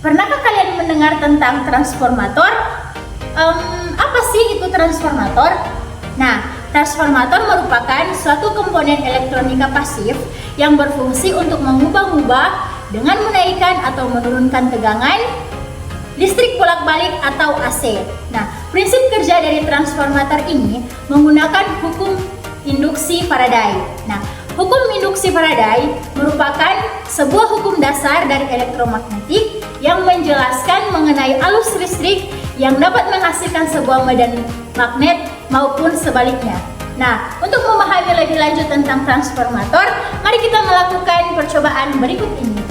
Pernahkah kalian mendengar tentang transformator? Apa sih itu transformator? Nah, transformator merupakan suatu komponen elektronika pasif yang berfungsi untuk mengubah-ubah dengan menaikkan atau menurunkan tegangan listrik bolak-balik atau AC. Nah, prinsip kerja dari transformator ini menggunakan hukum induksi Faraday. Nah, hukum induksi Faraday merupakan sebuah hukum dasar dari elektromagnetik yang menjelaskan mengenai arus listrik yang dapat menghasilkan sebuah medan magnet maupun sebaliknya. Nah, untuk memahami lebih lanjut tentang transformator, mari kita melakukan percobaan berikut ini.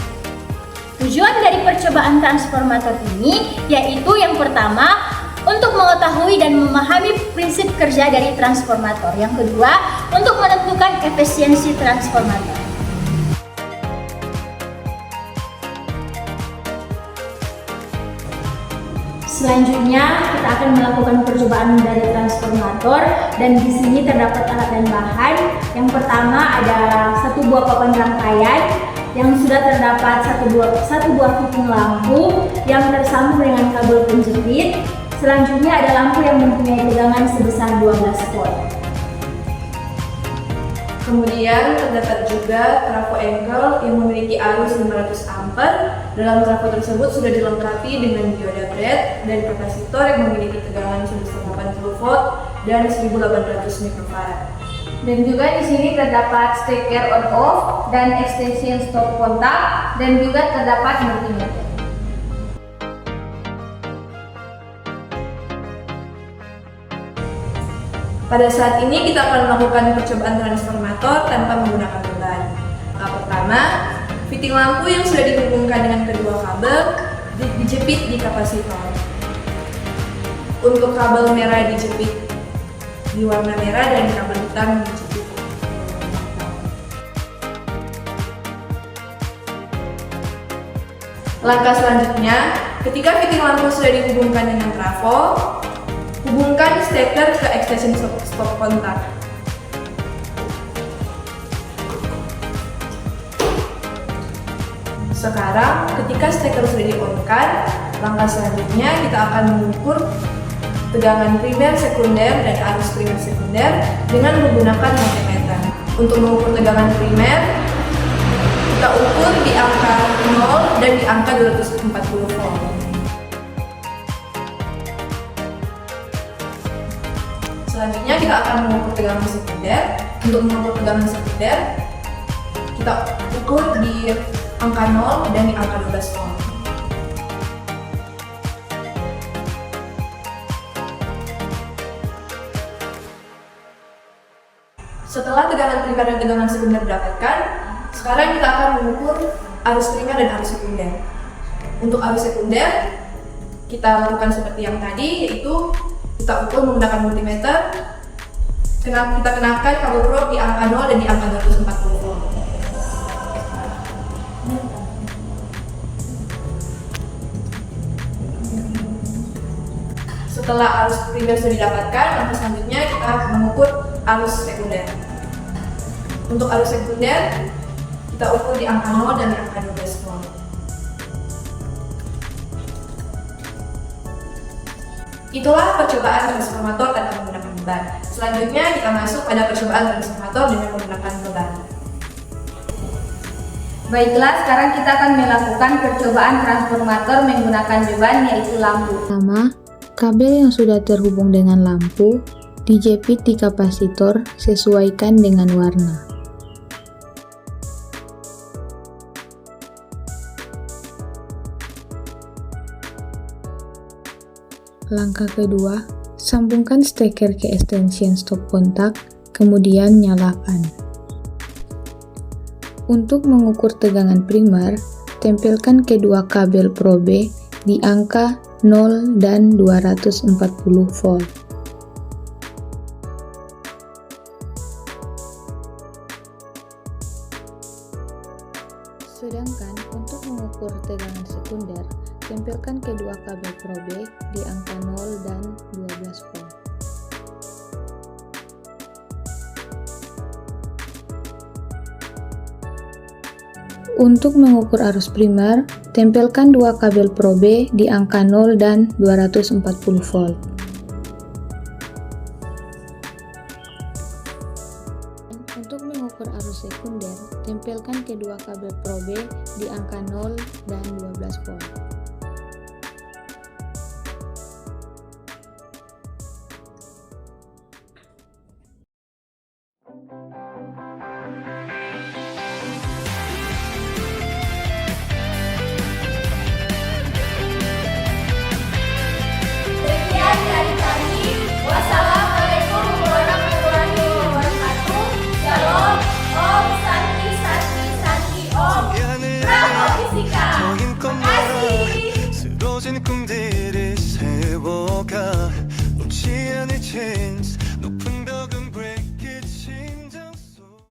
Tujuan dari percobaan transformator ini yaitu yang pertama, untuk mengetahui dan memahami prinsip kerja dari transformator. Yang kedua, untuk menentukan efisiensi transformator. Selanjutnya, kita akan melakukan percobaan dari transformator, dan di sini terdapat alat dan bahan. Yang pertama ada satu buah papan rangkaian yang sudah terdapat satu buah kuping lampu yang tersambung dengan kabel penjepit. Selanjutnya ada lampu yang mempunyai tegangan sebesar 12 volt. Kemudian terdapat juga trafo engkel yang memiliki arus 500 ampere. Dalam trafo tersebut sudah dilengkapi dengan dioda LED dan kapasitor yang memiliki tegangan sebesar 80 volt dan 1800 mikrofarad. Dan juga di sini terdapat steker on off dan extension stop kontak, dan juga terdapat multimeter. Pada saat ini kita akan melakukan percobaan transformator tanpa menggunakan beban. Pertama, fitting lampu yang sudah dihubungkan dengan kedua kabel dijepit di kapasitor. Untuk kabel merah dijepit di warna merah dan kabel hitam dijepit. Langkah selanjutnya, ketika fitting lampu sudah dihubungkan dengan trafo, hubungkan steker ke extension stop kontak. Sekarang, ketika steker sudah di-on-kan, langkah selanjutnya kita akan mengukur tegangan primer, sekunder, dan arus primer sekunder dengan menggunakan multimeter. Untuk mengukur tegangan primer, kita ukur di angka 0 dan di angka 240 volt. Selanjutnya kita akan mengukur tegangan sekunder. Untuk mengukur tegangan sekunder, kita ukur di angka 0 dan di angka 12 volt. Setelah tegangan primer dan tegangan sekunder didapatkan, sekarang kita akan mengukur arus primer dan arus sekunder. Untuk arus sekunder, kita lakukan seperti yang tadi, yaitu kita ukur menggunakan multimeter. Kita kenakan kabel probe di angka 0 dan di angka 240 volt. Setelah arus primer sudah didapatkan, langkah selanjutnya kita mengukur arus sekunder. Untuk arus sekunder, kita ukur di angka 0 dan di angka 12 volt. Itulah percobaan transformator tanpa menggunakan beban. Selanjutnya kita masuk pada percobaan transformator dengan menggunakan beban. Baiklah, sekarang kita akan melakukan percobaan transformator menggunakan beban, yaitu lampu. Pertama, kabel yang sudah terhubung dengan lampu dijepit di kapasitor sesuaikan dengan warna. Langkah kedua, sambungkan steker ke extension stop kontak, kemudian nyalakan. Untuk mengukur tegangan primer, tempelkan kedua kabel probe di angka 0 dan 240 volt. Sedangkan untuk mengukur tegangan sekunder, tempelkan kedua kabel probe di angka 0 dan 12 volt. Untuk mengukur arus primer, tempelkan dua kabel probe di angka 0 dan 240 volt. Untuk mengukur arus sekunder, tempelkan kedua kabel probe di angka 0 dan 12 volt.